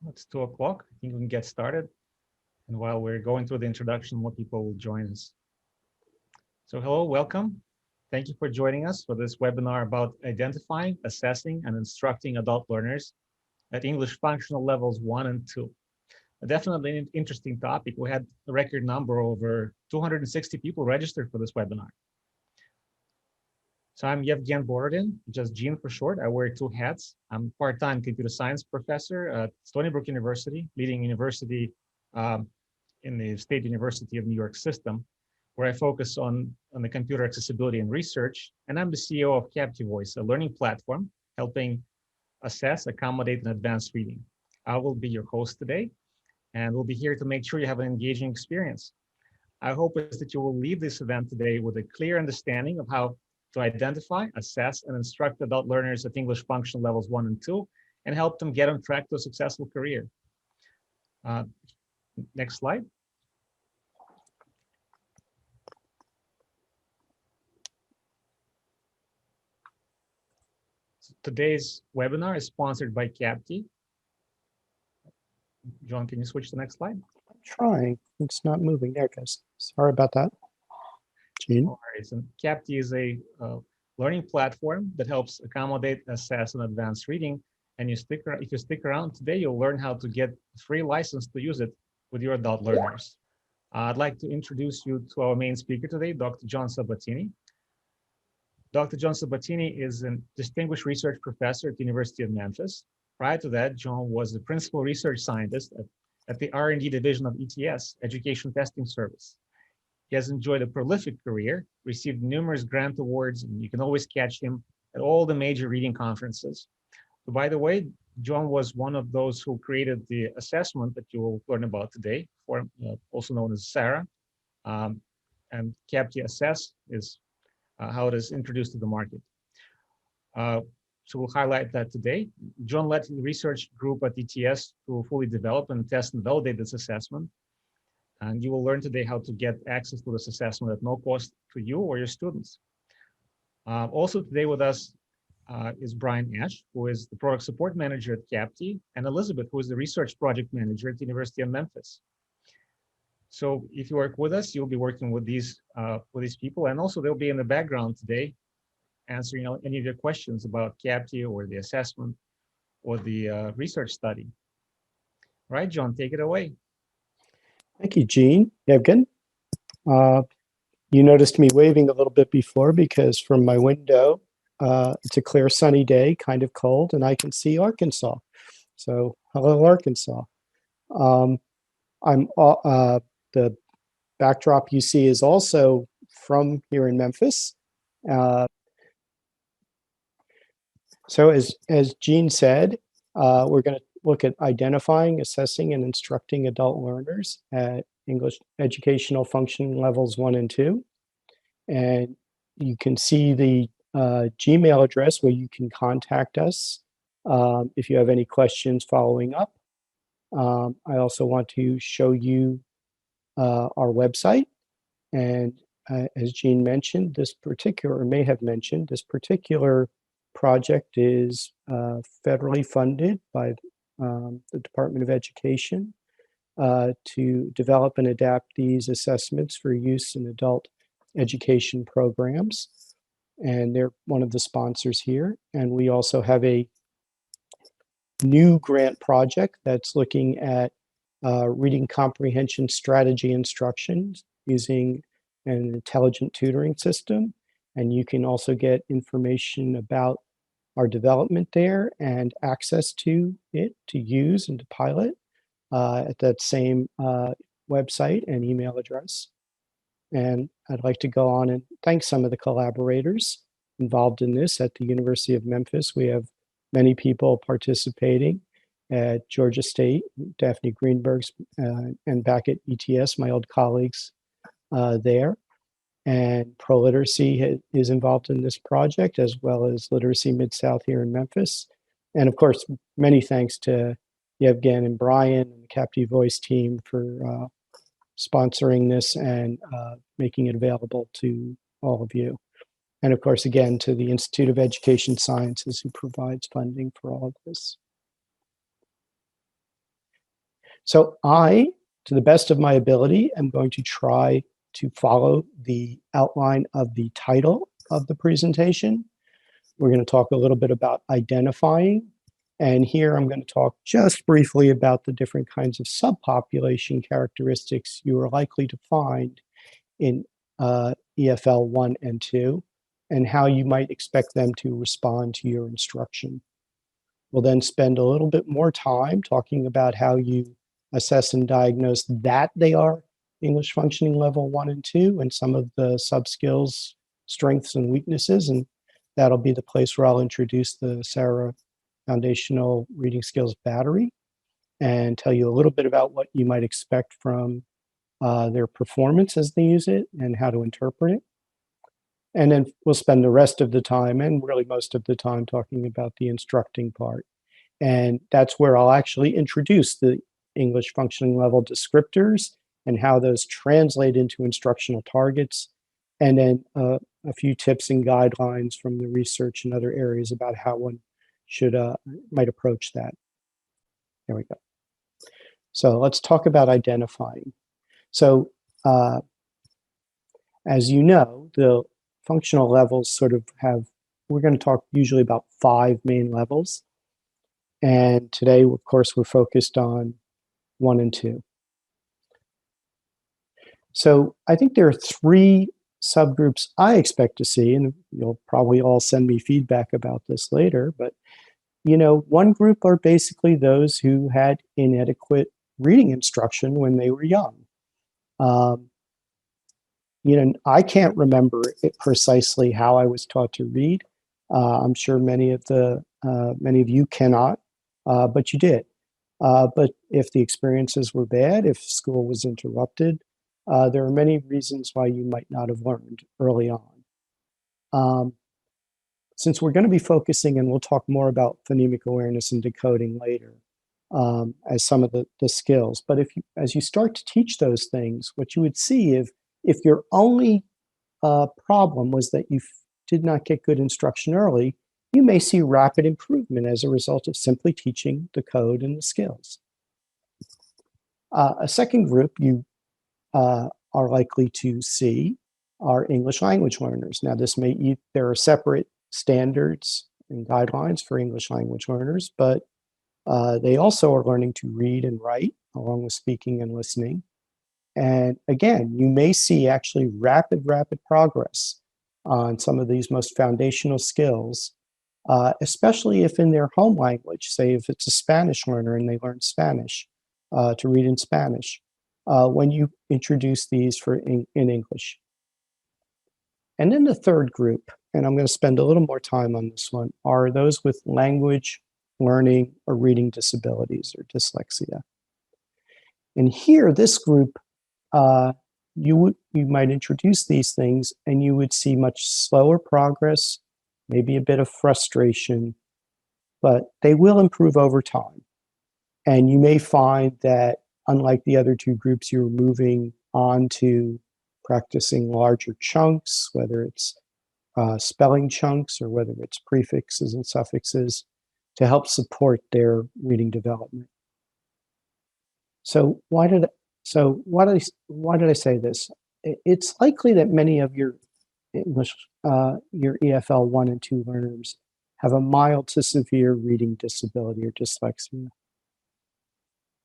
It's 2 o'clock. I think we can get started. And while we're going through the introduction, more people will join us. So hello, welcome. Thank you for joining us for this webinar about identifying, assessing, and instructing adult learners at English functional levels 1 and 2. Definitely an interesting topic. We had a record number, over 260 people registered for this webinar. So I'm Yevgen Borodin, just Gene for short. I wear 2 hats. I'm part-time computer science professor at Stony Brook University, leading university in the State University of New York system, where I focus on the computer accessibility and research. And I'm the CEO of Capti Voice, a learning platform helping assess, accommodate, and advance reading. I will be your host today, and we'll be here to make sure you have an engaging experience. Our hope is that you will leave this event today with a clear understanding of how to identify, assess, and instruct adult learners at English functional levels 1 and 2, and help them get on track to a successful career. Next slide. So today's webinar is sponsored by Capti. John, can you switch to the next slide? I'm trying. It's not moving. There it goes. Sorry about that. Gene? No worries. And Capti is a learning platform that helps accommodate, assess, and advance reading. And if you stick around today, you'll learn how to get a free license to use it with your adult learners. I'd like to introduce you to our main speaker today, Dr. John Sabatini. Dr. John Sabatini is a distinguished research professor at the University of Memphis. Prior to that, John was the principal research scientist at the R&D division of ETS, Education Testing Service. He has enjoyed a prolific career, received numerous grant awards, and you can always catch him at all the major reading conferences. So by the way, John was one of those who created the assessment that you will learn about today, also known as SARA. And Capti Assess is how it is introduced to the market. So we'll highlight that today. John led the research group at ETS to fully develop and test and validate this assessment. And you will learn today how to get access to this assessment at no cost to you or your students. Also today with us is Brian Ash, who is the product support manager at Capti, and Elizabeth, who is the research project manager at the University of Memphis. So if you work with us, you'll be working with these people, and also they'll be in the background today answering any of your questions about Capti or the assessment or the research study. All right, John, take it away. Thank you, Gene. Yevgen. You noticed me waving a little bit before because from my window, it's a clear sunny day, kind of cold, and I can see Arkansas. So hello, Arkansas. The backdrop you see is also from here in Memphis. So as Gene said, we're going to look at identifying, assessing, and instructing adult learners at English educational functioning levels 1 and 2. And you can see the Gmail address where you can contact us if you have any questions following up. I also want to show you our website. And as Gene mentioned, may have mentioned, this particular project is federally funded by the Department of Education to develop and adapt these assessments for use in adult education programs. And they're one of the sponsors here. And we also have a new grant project that's looking at reading comprehension strategy instructions using an intelligent tutoring system. And you can also get information about our development there and access to it to use and to pilot at that same website and email address. And I'd like to go on and thank some of the collaborators involved in this at the University of Memphis. We have many people participating at Georgia State, Daphne Greenberg's, and back at ETS, my old colleagues there. And Pro Literacy is involved in this project, as well as Literacy Mid-South here in Memphis. And of course, many thanks to Yevgen and Brian and the Capti Voice team for sponsoring this and making it available to all of you. And of course, again, to the Institute of Education Sciences, who provides funding for all of this. So I, to the best of my ability, am going to try to follow the outline of the title of the presentation. We're going to talk a little bit about identifying. And here I'm going to talk just briefly about the different kinds of subpopulation characteristics you are likely to find in EFL 1 and 2, and how you might expect them to respond to your instruction. We'll then spend a little bit more time talking about how you assess and diagnose that they are English functioning level 1 and 2, and some of the sub-skills, strengths, and weaknesses. And that'll be the place where I'll introduce the SARA Foundational Reading Skills Battery and tell you a little bit about what you might expect from their performance as they use it and how to interpret it. And then we'll spend the rest of the time, and really most of the time, talking about the instructing part. And that's where I'll actually introduce the English functioning level descriptors and how those translate into instructional targets, and then a few tips and guidelines from the research and other areas about how one should might approach that. There we go. So let's talk about identifying. So as you know, the functional levels sort of have, we're going to talk usually about 5 main levels. And today, of course, we're focused on 1 and 2. So I think there are 3 subgroups I expect to see, and you'll probably all send me feedback about this later, but you know, one group are basically those who had inadequate reading instruction when they were young. You know, I can't remember it precisely how I was taught to read. I'm sure many of you cannot, but you did. But if the experiences were bad, if school was interrupted, there are many reasons why you might not have learned early on. Since we're going to be focusing, and we'll talk more about phonemic awareness and decoding later as some of the skills, but as you start to teach those things, what you would see if your only problem was that you did not get good instruction early, you may see rapid improvement as a result of simply teaching the code and the skills. A second group you are likely to see are English language learners. Now, there are separate standards and guidelines for English language learners, but they also are learning to read and write along with speaking and listening. And again, you may see actually rapid progress on some of these most foundational skills, especially if in their home language, say if it's a Spanish learner and they learn Spanish, to read in Spanish, when you introduce these in English. And then the third group, and I'm going to spend a little more time on this one, are those with language, learning, or reading disabilities or dyslexia. And here, this group, you might introduce these things and you would see much slower progress, maybe a bit of frustration, but they will improve over time. And you may find that unlike the other 2 groups, you're moving on to practicing larger chunks, whether it's spelling chunks or whether it's prefixes and suffixes to help support their reading development. So why did I say this? It's likely that many of your English, your EFL 1 and 2 learners have a mild to severe reading disability or dyslexia.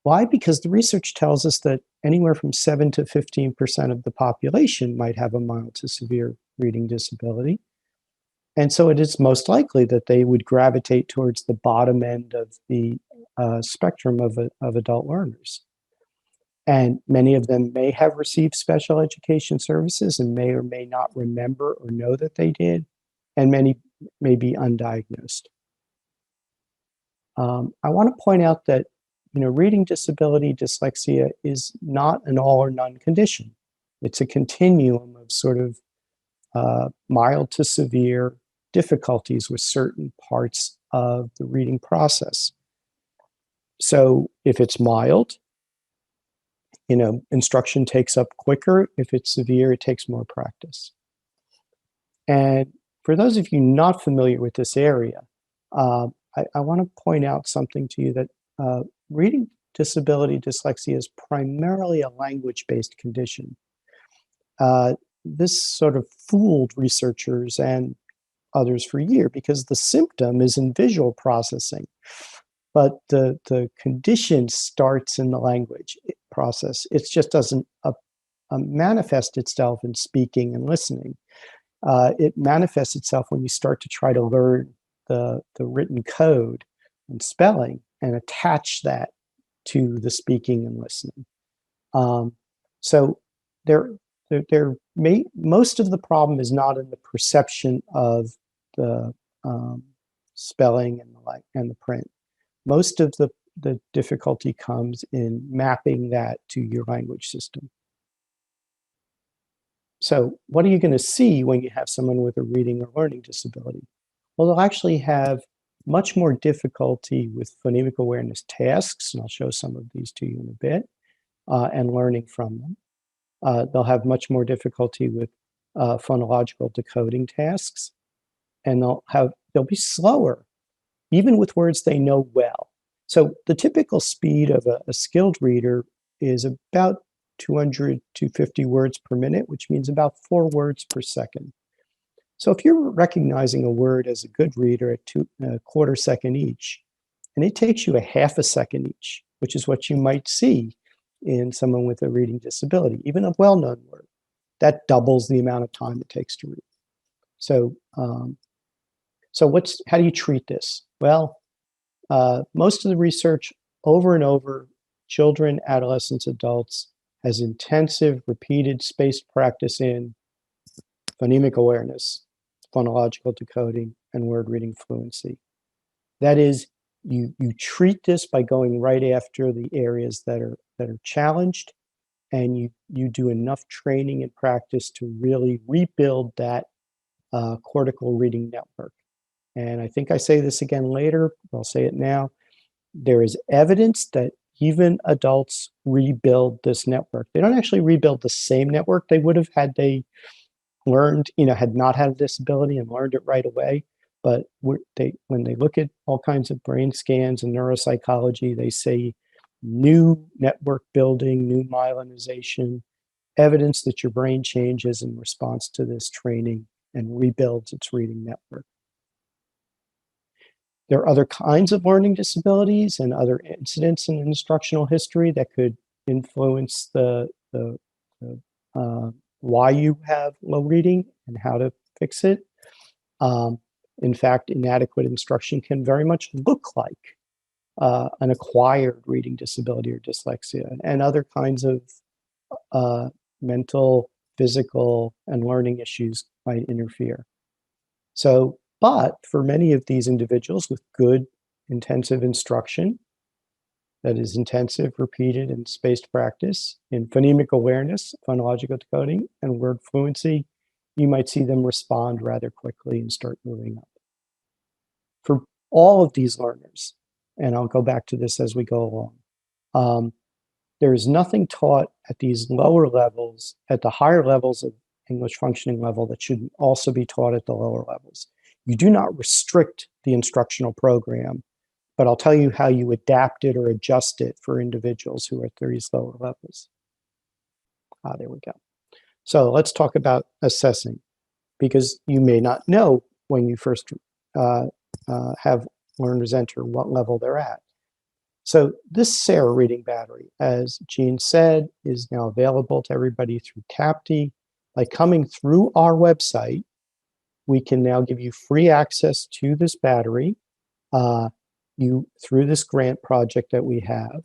Why? Because the research tells us that anywhere from 7 to 15% of the population might have a mild to severe reading disability. And so it is most likely that they would gravitate towards the bottom end of the spectrum of adult learners. And many of them may have received special education services and may or may not remember or know that they did, and many may be undiagnosed. I want to point out that reading disability, dyslexia, is not an all or none condition. It's a continuum of sort of mild to severe difficulties with certain parts of the reading process. So if it's mild, instruction takes up quicker. If it's severe, it takes more practice. And for those of you not familiar with this area, I want to point out something to you that reading disability, dyslexia, is primarily a language-based condition. This sort of fooled researchers and others for years because the symptom is in visual processing, but the condition starts in the language process. It just doesn't manifest itself in speaking and listening. It manifests itself when you start to try to learn the written code and spelling and attach that to the speaking and listening. So most of the problem is not in the perception of the spelling and the print. Most of the difficulty comes in mapping that to your language system. So what are you going to see when you have someone with a reading or learning disability? Well, they'll actually have much more difficulty with phonemic awareness tasks, and I'll show some of these to you in a bit, and learning from them. They'll have much more difficulty with phonological decoding tasks, and they'll be slower, even with words they know well. So the typical speed of a skilled reader is about 200 to 50 words per minute, which means about 4 words per second. So if you're recognizing a word as a good reader at a quarter second each, and it takes you a half a second each, which is what you might see in someone with a reading disability, even a well-known word, that doubles the amount of time it takes to read. So, how do you treat this? Well, most of the research over and over, children, adolescents, adults, has intensive, repeated, spaced practice in phonemic awareness, phonological decoding, and word reading fluency. That is, you treat this by going right after the areas that are challenged, and you do enough training and practice to really rebuild that cortical reading network. And I think I say this again later, but I'll say it now. There is evidence that even adults rebuild this network. They don't actually rebuild the same network they would have had they learned, had not had a disability and learned it right away. But when they look at all kinds of brain scans and neuropsychology, they say new network building, new myelinization, evidence that your brain changes in response to this training and rebuilds its reading network. There are other kinds of learning disabilities and other incidents in instructional history that could influence why you have low reading and how to fix it. In fact, inadequate instruction can very much look like an acquired reading disability or dyslexia, and other kinds of mental, physical, and learning issues might interfere. So, but for many of these individuals with good intensive instruction, that is intensive, repeated, and spaced practice in phonemic awareness, phonological decoding, and word fluency, you might see them respond rather quickly and start moving up. For all of these learners, and I'll go back to this as we go along, there is nothing taught at these lower levels, at the higher levels of English functioning level, that should also be taught at the lower levels. You do not restrict the instructional program, but I'll tell you how you adapt it or adjust it for individuals who are at these lower levels. There we go. So let's talk about assessing, because you may not know when you first have learners enter what level they're at. So this SARE reading battery, as Jean said, is now available to everybody through Capti. By coming through our website, we can now give you free access to this battery through this grant project that we have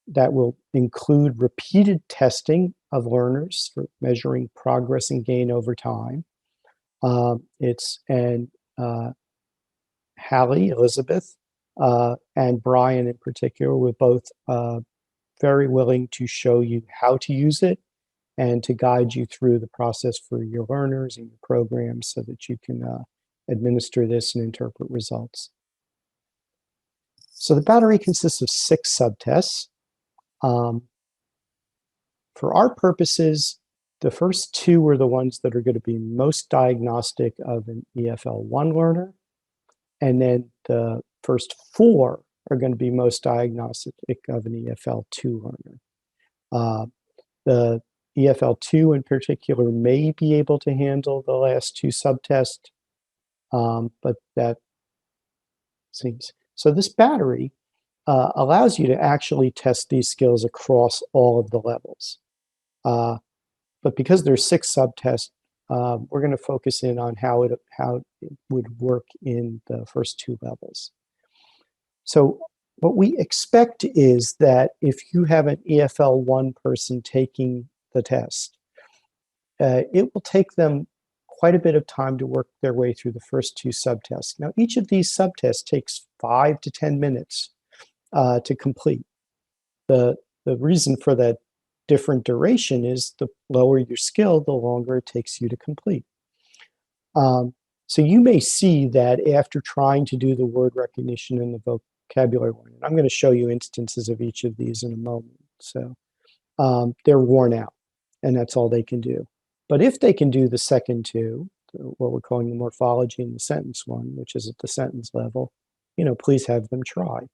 that will include repeated testing of learners for measuring progress and gain over time. Hallie, Elizabeth, and Brian in particular were both very willing to show you how to use it and to guide you through the process for your learners and your programs so that you can administer this and interpret results. So the battery consists of 6 subtests. For our purposes, the first 2 are the ones that are going to be most diagnostic of an EFL 1 learner. And then the first 4 are going to be most diagnostic of an EFL2 learner. The EFL2 in particular may be able to handle the last two subtests, but that seems. So this battery allows you to actually test these skills across all of the levels. But because there's 6 subtests, we're going to focus in on how it would work in the first 2 levels. So what we expect is that if you have an EFL1 person taking the test, it will take them quite a bit of time to work their way through the first 2 subtests. Now, each of these subtests takes 5 to 10 minutes to complete. The reason for that different duration is the lower your skill, the longer it takes you to complete. So you may see that after trying to do the word recognition and the vocabulary learning, I'm going to show you instances of each of these in a moment. So they're worn out, and that's all they can do. But if they can do the second 2, what we're calling the morphology and the sentence one, which is at the sentence level, please have them try.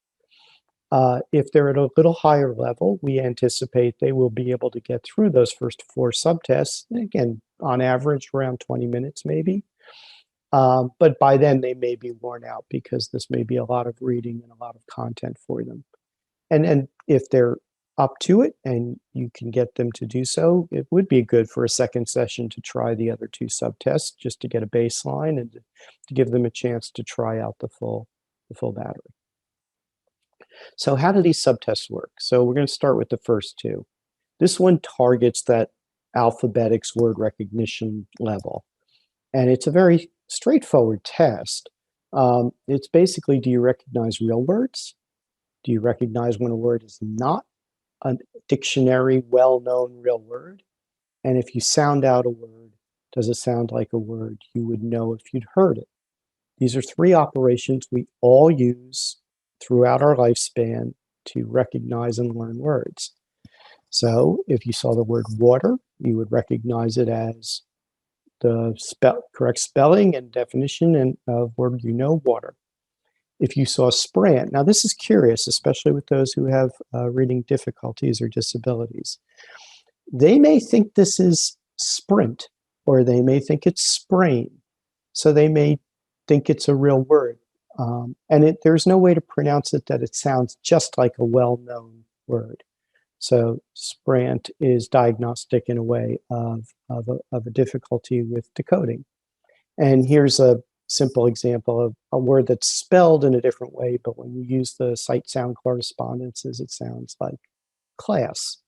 If they're at a little higher level, we anticipate they will be able to get through those first 4 subtests, again, on average around 20 minutes maybe. But by then they may be worn out because this may be a lot of reading and a lot of content for them. And if they're up to it and you can get them to do so, it would be good for a second session to try the other 2 subtests just to get a baseline and to give them a chance to try out the full battery. So how do these subtests work? So we're going to start with the first 2. This one targets that alphabetics word recognition level. And it's a very straightforward test. It's basically, do you recognize real words? Do you recognize when a word is not a dictionary, well-known real word? And if you sound out a word, does it sound like a word you would know if you'd heard it? These are 3 operations we all use throughout our lifespan to recognize and learn words. So if you saw the word water, you would recognize it as the correct spelling and definition and of word water. If you saw sprint, now this is curious, especially with those who have reading difficulties or disabilities. They may think this is sprint, or they may think it's sprain. So they may think it's a real word. And there's no way to pronounce it that it sounds just like a well-known word. So Sprant is diagnostic in a way of a difficulty with decoding. And here's a simple example of a word that's spelled in a different way, but when you use the sight-sound correspondences, it sounds like class,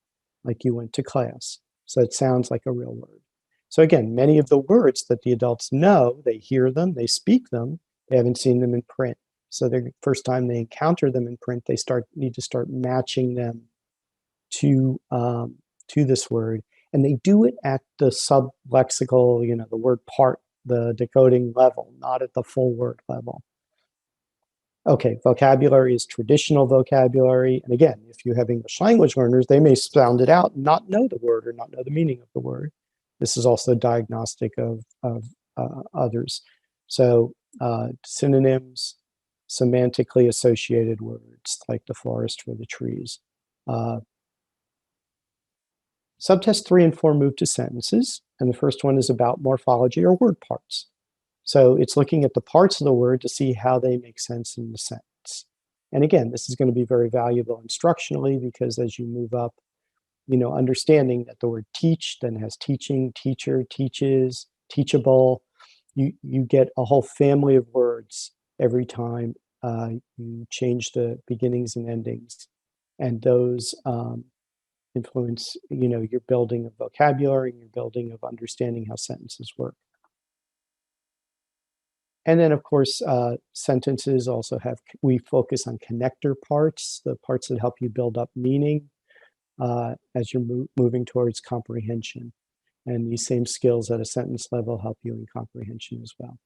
like you went to class. So it sounds like a real word. So again, many of the words that the adults know, they hear them, they speak them, they haven't seen them in print. So the first time they encounter them in print, they need to start matching them to this word. And they do it at the sublexical, the word part, the decoding level, not at the full word level. Okay, vocabulary is traditional vocabulary. And again, if you have English language learners, they may sound it out, not know the word or not know the meaning of the word. This is also diagnostic of others. So synonyms, semantically associated words like the forest for the trees. Subtest 3 and 4 move to sentences, and the first one is about morphology or word parts. So it's looking at the parts of the word to see how they make sense in the sentence. And again, this is going to be very valuable instructionally because as you move up, understanding that the word teach then has teaching, teacher, teaches, teachable, you get a whole family of words every time you change the beginnings and endings. And those influence, your building of vocabulary, your building of understanding how sentences work. And then, of course, sentences also we focus on connector parts, the parts that help you build up meaning as you're moving towards comprehension. And these same skills at a sentence level help you in comprehension as well.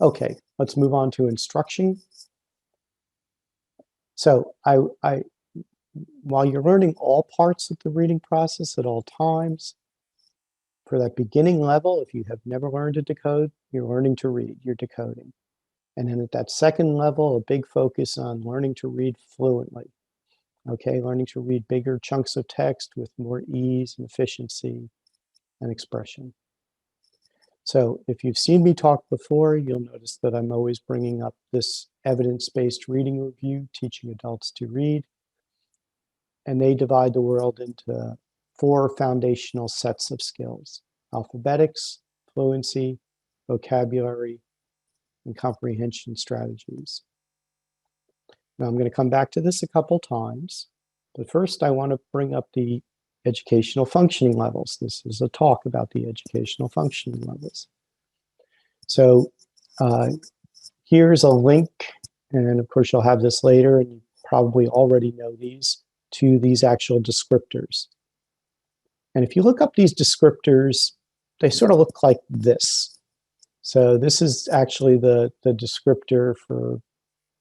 Okay, let's move on to instruction. So while you're learning all parts of the reading process at all times, for that beginning level, if you have never learned to decode, you're learning to read, you're decoding. And then at that second level, a big focus on learning to read fluently. Okay, learning to read bigger chunks of text with more ease and efficiency and expression. So if you've seen me talk before, you'll notice that I'm always bringing up this evidence-based reading review, teaching adults to read. And they divide the world into 4 foundational sets of skills: alphabetics, fluency, vocabulary, and comprehension strategies. Now I'm going to come back to this a couple times, but first I want to bring up the educational functioning levels. This is a talk about the educational functioning levels. So here's a link, and of course you'll have this later, and you probably already know these, to these actual descriptors. And if you look up these descriptors, they sort of look like this. So this is actually the descriptor for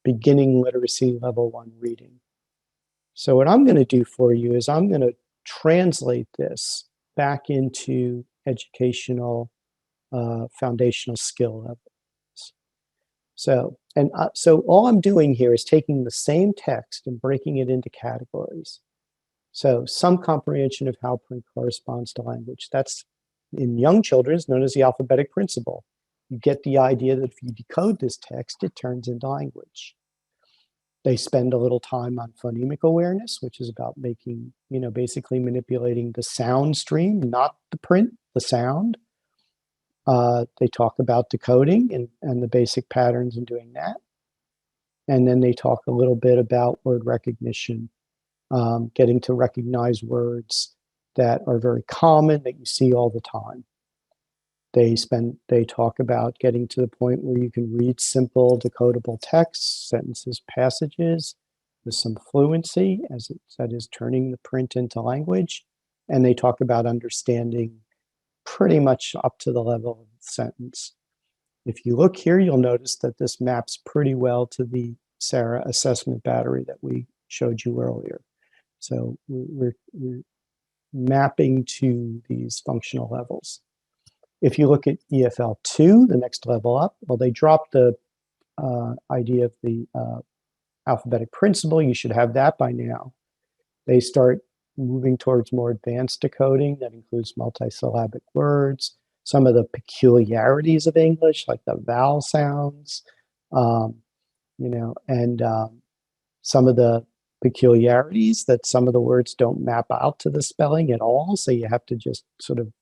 beginning literacy level 1 reading. So what I'm going to do for you is I'm going to translate this back into educational foundational skill levels. So all I'm doing here is taking the same text and breaking it into categories. So some comprehension of how print corresponds to language. That's, in young children, is known as the alphabetic principle. You get the idea that if you decode this text, it turns into language. They spend a little time on phonemic awareness, which is about making, basically manipulating the sound stream, not the print, the sound. They talk about decoding and the basic patterns in doing that. And then they talk a little bit about word recognition, getting to recognize words that are very common, that you see all the time. They talk about getting to the point where you can read simple decodable texts, sentences, passages with some fluency, that is turning the print into language. And they talk about understanding pretty much up to the level of the sentence. If you look here, you'll notice that this maps pretty well to the SARA assessment battery that we showed you earlier. So we're mapping to these functional levels. If you look at EFL 2, the next level up, well, they dropped the idea of the alphabetic principle. You should have that by now. They start moving towards more advanced decoding that includes multisyllabic words, some of the peculiarities of English, like the vowel sounds, and some of the peculiarities that some of the words don't map out to the spelling at all. So you have to just sort of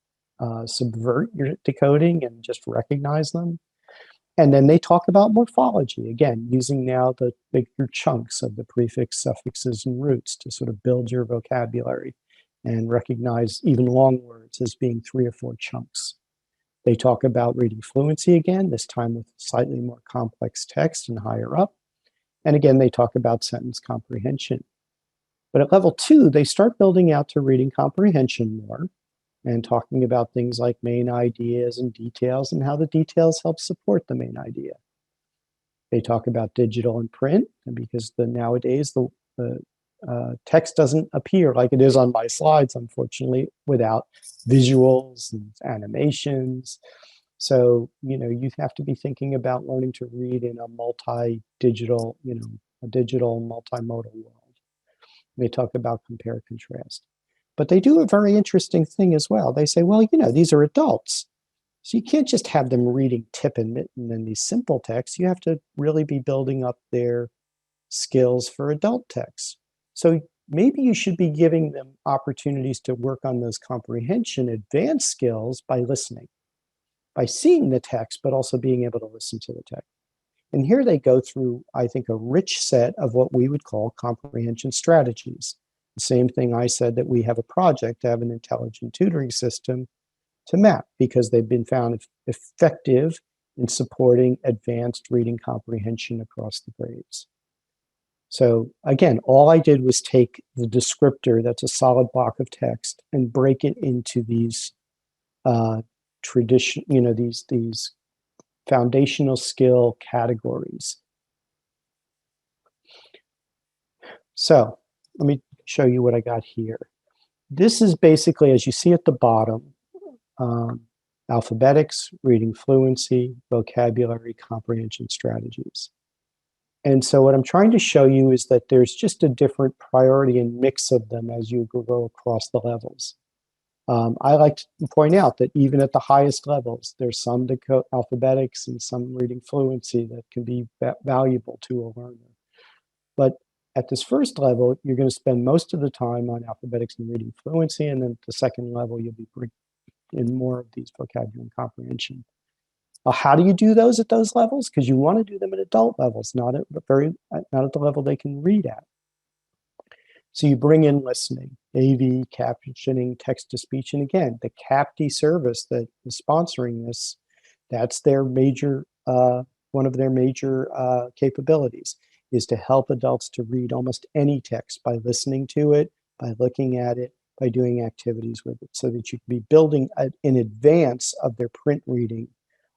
subvert your decoding and just recognize them. And then they talk about morphology, again, using now the bigger chunks of the prefix, suffixes, and roots to sort of build your vocabulary and recognize even long words as being 3 or 4 chunks. They talk about reading fluency again, this time with slightly more complex text and higher up. And again, they talk about sentence comprehension. But at level 2, they start building out to reading comprehension more and talking about things like main ideas and details and how the details help support the main idea. They talk about digital and print, and because nowadays the text doesn't appear like it is on my slides, unfortunately, without visuals and animations. So, you have to be thinking about learning to read in a multi-digital, a digital multimodal world. They talk about compare contrast. But they do a very interesting thing as well. They say, well, these are adults. So you can't just have them reading tip and mitten and these simple texts. You have to really be building up their skills for adult texts. So maybe you should be giving them opportunities to work on those comprehension advanced skills by listening, by seeing the text, but also being able to listen to the text. And here they go through, I think, a rich set of what we would call comprehension strategies. The same thing I said, that we have a project to have an intelligent tutoring system to map, because they've been found effective in supporting advanced reading comprehension across the grades. So again, all I did was take the descriptor, that's a solid block of text, and break it into these these foundational skill categories. So let me show you what I got here. This is basically, as you see at the bottom, alphabetics, reading fluency, vocabulary, comprehension strategies. And so what I'm trying to show you is that there's just a different priority and mix of them as you go across the levels. I like to point out that even at the highest levels, there's some alphabetics and some reading fluency that can be valuable to a learner. But at this first level, you're going to spend most of the time on alphabetics and reading fluency, and then at the second level, you'll be in more of these vocabulary and comprehension. How do you do those at those levels? Because you want to do them at adult levels, not at the level they can read at. So you bring in listening, AV, captioning, text-to-speech, and again, the Capti service that is sponsoring this, that's their major, one of their major capabilities, is to help adults to read almost any text by listening to it, by looking at it, by doing activities with it, so that you can be building in advance of their print reading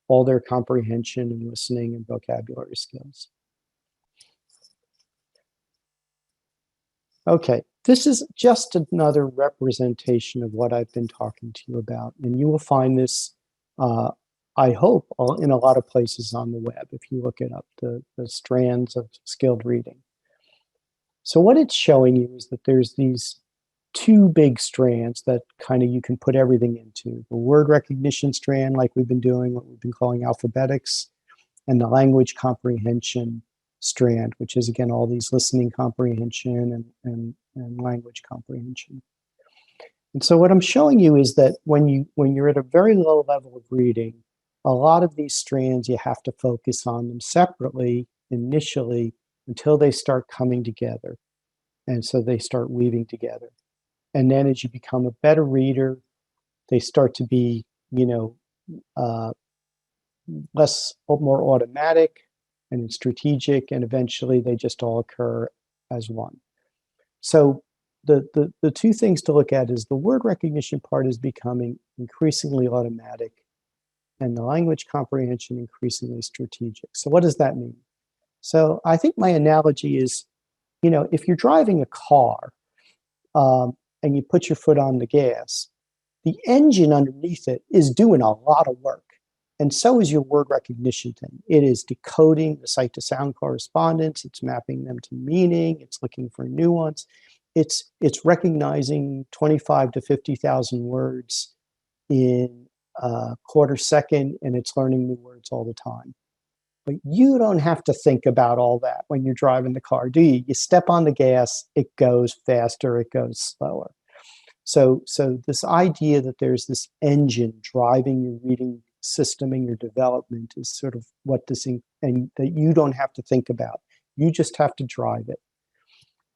all their comprehension and listening and vocabulary skills. Okay, this is just another representation of what I've been talking to you about, and you will find this, I hope, in a lot of places on the web if you look it up, the strands of skilled reading. So what it's showing you is that there's these two big strands that kind of you can put everything into. The word recognition strand, like we've been doing, what we've been calling alphabetics, and the language comprehension strand, which is, again, all these listening comprehension and language comprehension. And so what I'm showing you is that when you're at a very low level of reading, a lot of these strands, you have to focus on them separately initially until they start coming together. And so they start weaving together. And then as you become a better reader, they start to be, more automatic and strategic, and eventually they just all occur as one. So the two things to look at is the word recognition part is becoming increasingly automatic, and the language comprehension increasingly strategic. So what does that mean? So I think my analogy is, if you're driving a car, and you put your foot on the gas, the engine underneath it is doing a lot of work. And so is your word recognition thing. It is decoding the sight to sound correspondence. It's mapping them to meaning. It's looking for nuance. It's recognizing 25 to 50,000 words in a quarter second, and it's learning new words all the time. But you don't have to think about all that when you're driving the car, do you? You step on the gas, it goes faster, it goes slower. So this idea that there's this engine driving your reading system and your development is sort of what this, and that you don't have to think about. You just have to drive it.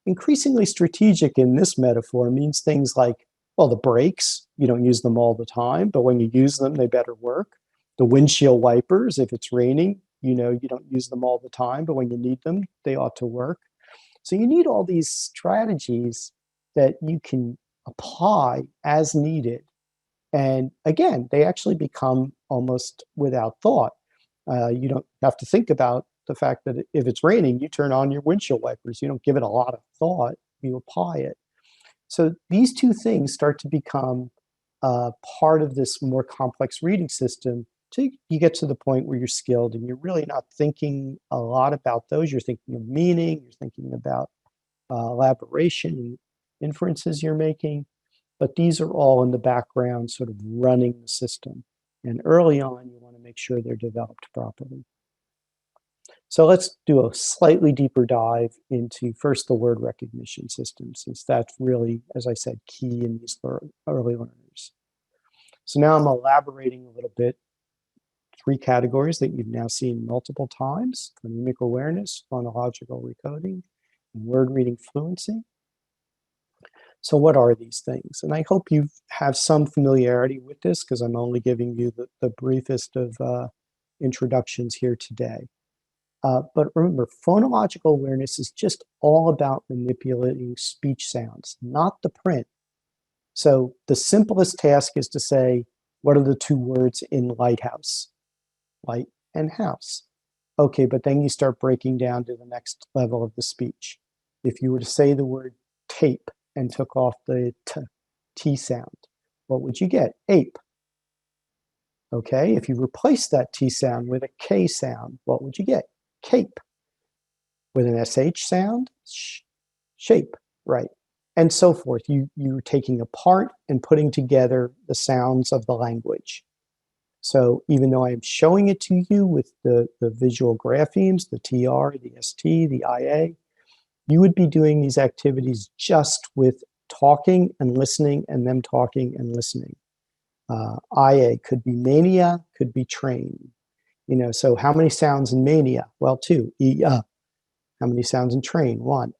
Increasingly strategic in this metaphor means things like, well, the brakes, you don't use them all the time, but when you use them, they better work. The windshield wipers, if it's raining, you don't use them all the time, but when you need them, they ought to work. So you need all these strategies that you can apply as needed. And again, they actually become almost without thought. You don't have to think about the fact that if it's raining, you turn on your windshield wipers. You don't give it a lot of thought, you apply it. So these two things start to become part of this more complex reading system till you get to the point where you're skilled and you're really not thinking a lot about those. You're thinking of meaning, you're thinking about elaboration and inferences you're making, but these are all in the background sort of running the system. And early on, you want to make sure they're developed properly. So let's do a slightly deeper dive into first the word recognition system, since that's really, as I said, key in these early learners. So now I'm elaborating a little bit. 3 categories that you've now seen multiple times: phonemic awareness, phonological recoding, and word reading fluency. So what are these things? And I hope you have some familiarity with this, because I'm only giving you the briefest of introductions here today. But remember, phonological awareness is just all about manipulating speech sounds, not the print. So the simplest task is to say, what are the 2 words in lighthouse? Light and house. Okay, but then you start breaking down to the next level of the speech. If you were to say the word tape and took off the T sound, what would you get? Ape. Okay, if you replace that T sound with a K sound, what would you get? Cape. With an SH sound, shape, right? And so forth. You're taking apart and putting together the sounds of the language. So even though I am showing it to you with the visual graphemes, the TR, the ST, the IA, you would be doing these activities just with talking and listening and them talking and listening. IA could be mania, could be train. You know, so how many sounds in mania? Well, two. How many sounds in train? One.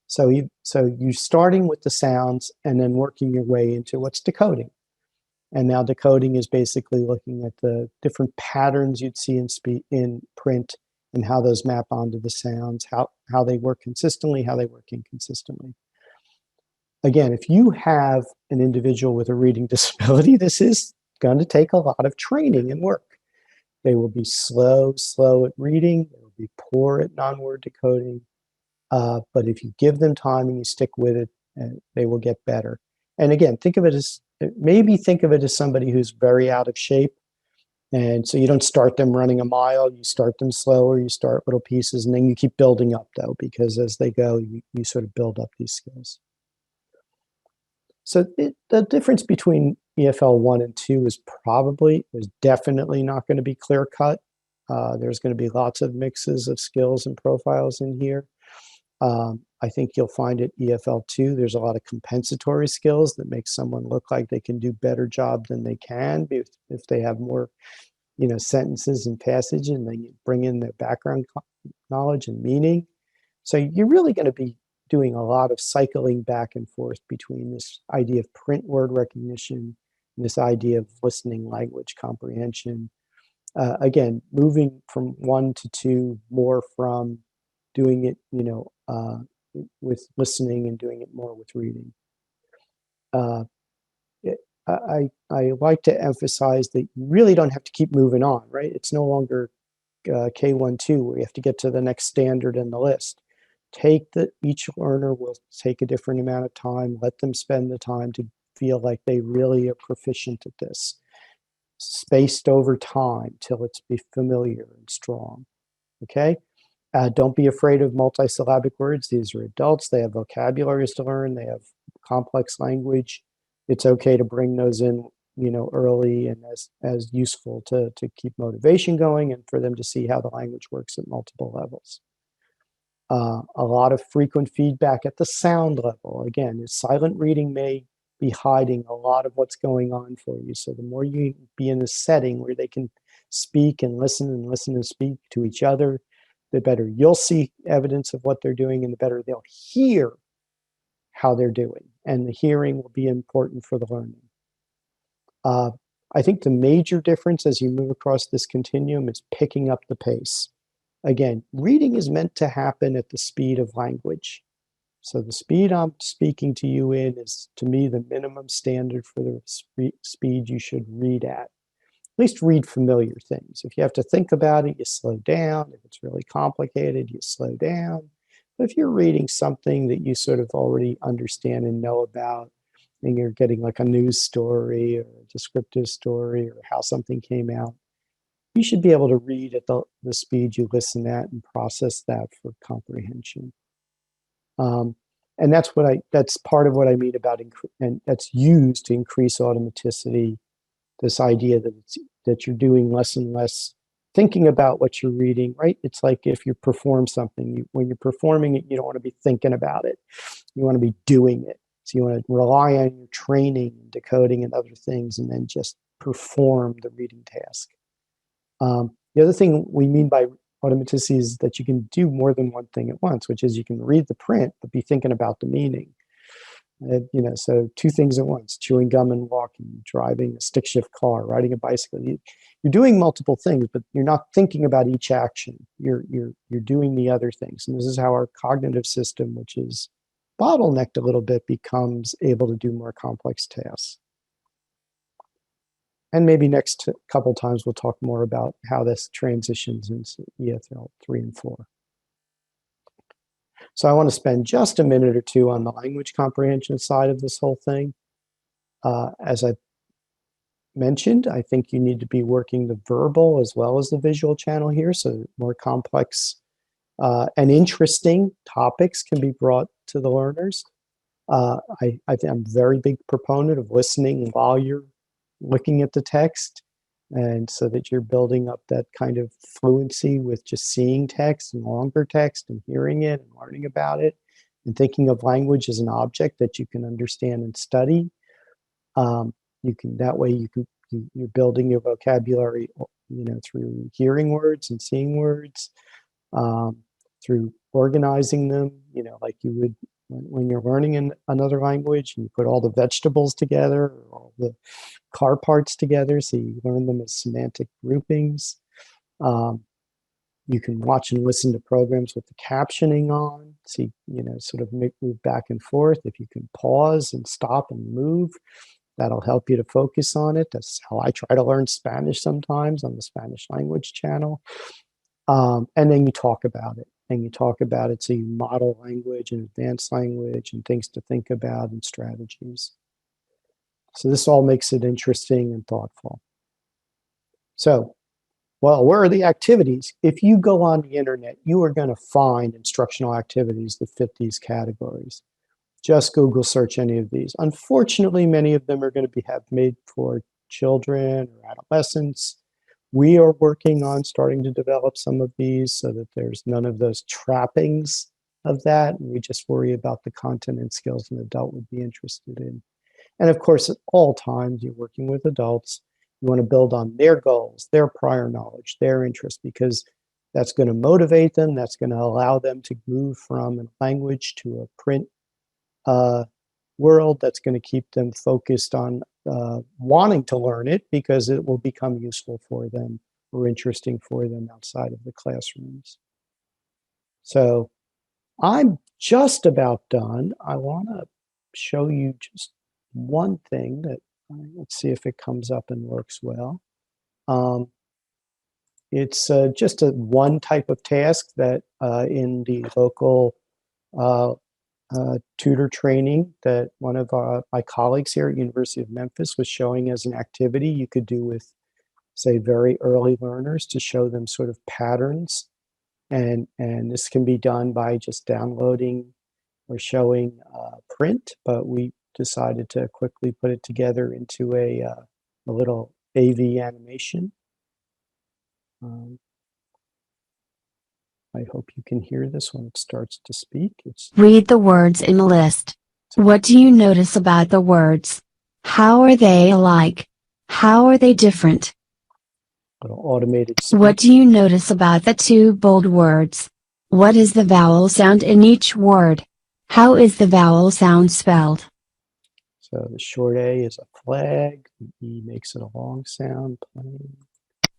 So you're starting with the sounds and then working your way into what's decoding. And now decoding is basically looking at the different patterns you'd see in print and how those map onto the sounds, how they work consistently, how they work inconsistently. Again, if you have an individual with a reading disability, this is going to take a lot of training and work. They will be slow at reading. They will be poor at non-word decoding. But if you give them time and you stick with it, they will get better. And again, think of it as somebody who's very out of shape. And so you don't start them running a mile, you start them slower, you start little pieces, and then you keep building up though, because as they go, you sort of build up these skills. So the difference between EFL 1 and 2 is definitely not going to be clear cut. There's going to be lots of mixes of skills and profiles in here. I think you'll find at EFL 2, there's a lot of compensatory skills that make someone look like they can do better job than they can if they have more, sentences and passage and they bring in their background knowledge and meaning. So you're really going to be doing a lot of cycling back and forth between this idea of print word recognition and this idea of listening language comprehension. Again, moving from 1 to 2, more from doing it, with listening and doing it more with reading. I like to emphasize that you really don't have to keep moving on, right? It's no longer K1, 2, where you have to get to the next standard in the list. Each learner will take a different amount of time, let them spend the time to feel like they really are proficient at this, spaced over time till it's be familiar and strong, okay? Don't be afraid of multisyllabic words. These are adults, they have vocabularies to learn, they have complex language. It's okay to bring those in, early and as useful to keep motivation going and for them to see how the language works at multiple levels. A lot of frequent feedback at the sound level. Again, silent reading may be hiding a lot of what's going on for you. So the more you be in a setting where they can speak and listen and speak to each other, the better you'll see evidence of what they're doing and the better they'll hear how they're doing. And the hearing will be important for the learning. I think the major difference as you move across this continuum is picking up the pace. Again, reading is meant to happen at the speed of language. So the speed I'm speaking to you in is, to me, the minimum standard for the speed you should read at. At least read familiar things. If you have to think about it, you slow down. If it's really complicated, you slow down. But if you're reading something that you sort of already understand and know about, and you're getting like a news story or a descriptive story or how something came out, you should be able to read at the speed you listen at and process that for comprehension. And that's part of what I mean about, and that's used to increase automaticity, this idea that you're doing less and less thinking about what you're reading, right? It's like if you perform something, when you're performing it, you don't want to be thinking about it. You want to be doing it. So you want to rely on your training, decoding, and other things, and then just perform the reading task. The other thing we mean by automaticity is that you can do more than one thing at once, which is you can read the print, but be thinking about the meaning. So 2 things at once: chewing gum and walking, driving a stick shift car, riding a bicycle. You're doing multiple things, but you're not thinking about each action. You're doing the other things. And this is how our cognitive system, which is bottlenecked a little bit, becomes able to do more complex tasks. And maybe next couple times we'll talk more about how this transitions into EFL 3 and 4. So I want to spend just a minute or two on the language comprehension side of this whole thing. As I mentioned, I think you need to be working the verbal as well as the visual channel here, so more complex and interesting topics can be brought to the learners. I'm a very big proponent of listening while you're looking at the text, and so that you're building up that kind of fluency with just seeing text and longer text and hearing it and learning about it and thinking of language as an object that you can understand and study. You can, that way you're building your vocabulary, through hearing words and seeing words, through organizing them, like you would when you're learning in another language, and you put all the vegetables together, or all the car parts together, so you learn them as semantic groupings. You can watch and listen to programs with the captioning on, so sort of move back and forth. If you can pause and stop and move, that'll help you to focus on it. That's how I try to learn Spanish sometimes on the Spanish language channel. And then you talk about it. And you talk about it, so you model language and advanced language and things to think about and strategies. So this all makes it interesting and thoughtful. So, well, where are the activities? If you go on the internet, you are going to find instructional activities that fit these categories. Just Google search any of these. Unfortunately, many of them are going to be made for children or adolescents. We are working on starting to develop some of these so that there's none of those trappings of that. And we just worry about the content and skills an adult would be interested in. And of course, at all times, you're working with adults. You want to build on their goals, their prior knowledge, their interests, because that's going to motivate them. That's going to allow them to move from a language to a print world. That's going to keep them focused on wanting to learn it, because it will become useful for them or interesting for them outside of the classrooms. So I'm just about done. I want to show you just one thing that, let's see if it comes up and works well. It's just one type of task that in the local tutor training that one of my colleagues here at University of Memphis was showing as an activity you could do with, say, very early learners to show them sort of patterns. And this can be done by just downloading or showing print, but we decided to quickly put it together into a little AV animation. I hope you can hear this when it starts to speak. Read the words in a list. What do you notice about the words? How are they alike? How are they different? Little automated speech. What do you notice about the two bold words? What is the vowel sound in each word? How is the vowel sound spelled? So the short A is a flag. The E makes it a long sound. Plain.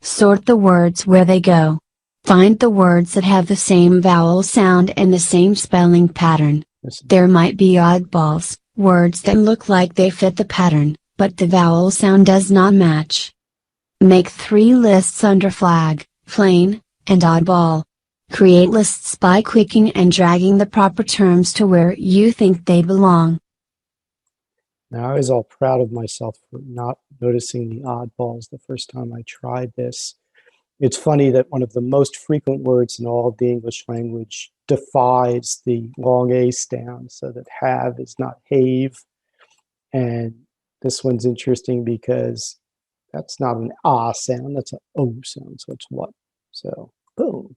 Sort the words where they go. Find the words that have the same vowel sound and the same spelling pattern. There might be oddballs, words that look like they fit the pattern, but the vowel sound does not match. Make 3 lists under flag, plain, and oddball. Create lists by clicking and dragging the proper terms to where you think they belong. Now, I was all proud of myself for not noticing the oddballs the first time I tried this. It's funny that one of the most frequent words in all of the English language defies the long A sound, so that have is not have. And this one's interesting because that's not an ah sound, that's an O sound, so it's what? So, boom.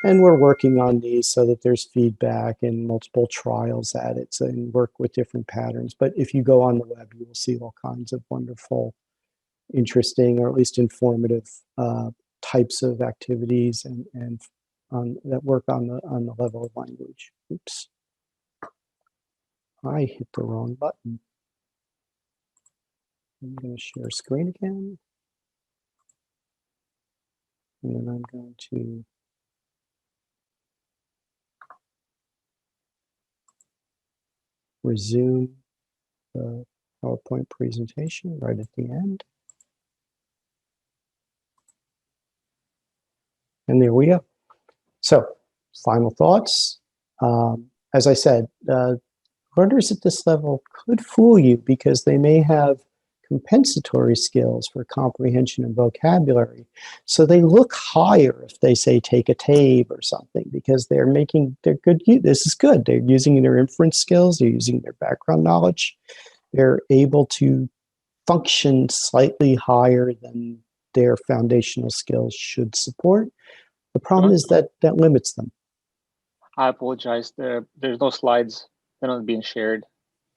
And we're working on these so that there's feedback and multiple trials at it, so, and work with different patterns. But if you go on the web, you will see all kinds of wonderful, interesting, or at least informative types of activities and that work on the level of language. Oops. I hit the wrong button. I'm going to share screen again. And then I'm going to resume the PowerPoint presentation right at the end. And there we go. So, final thoughts. As I said, learners at this level could fool you because they may have compensatory skills for comprehension and vocabulary. So they look higher if they say take a TABE or something, because they're good. This is good. They're using their inference skills. They're using their background knowledge. They're able to function slightly higher than their foundational skills should support. The problem is that limits them. I apologize. There's no slides. They're not being shared.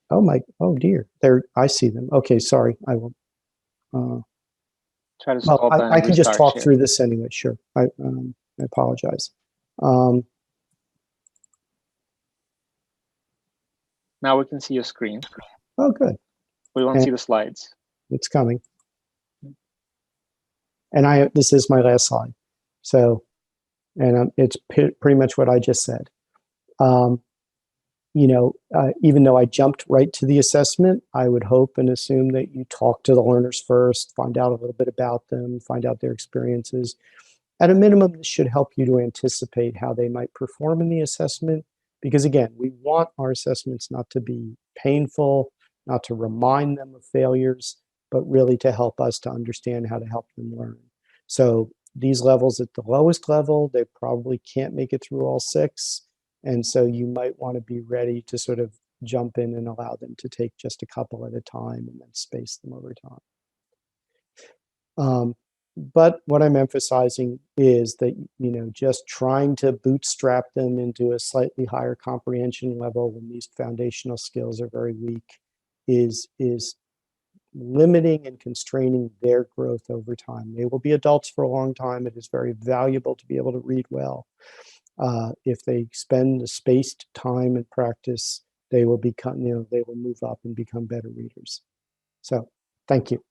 Oh dear. I see them. Okay, sorry. I will. Try to stop and I can just talk share. through this anyway. Sure. I apologize. Now we can see your screen. Oh, good. We won't see the slides. It's coming. And this is my last slide. So, and it's pretty much what I just said. Even though I jumped right to the assessment, I would hope and assume that you talk to the learners first, find out a little bit about them, find out their experiences. At a minimum, this should help you to anticipate how they might perform in the assessment. Because again, we want our assessments not to be painful, not to remind them of failures, but really to help us to understand how to help them learn. So these levels at the lowest level, they probably can't make it through all 6. And so you might want to be ready to sort of jump in and allow them to take just a couple at a time and then space them over time. But what I'm emphasizing is that, just trying to bootstrap them into a slightly higher comprehension level when these foundational skills are very weak is limiting and constraining their growth over time. They will be adults for a long time. It is very valuable to be able to read well. If they spend the spaced time and practice, they will become, they will move up and become better readers. So, thank you.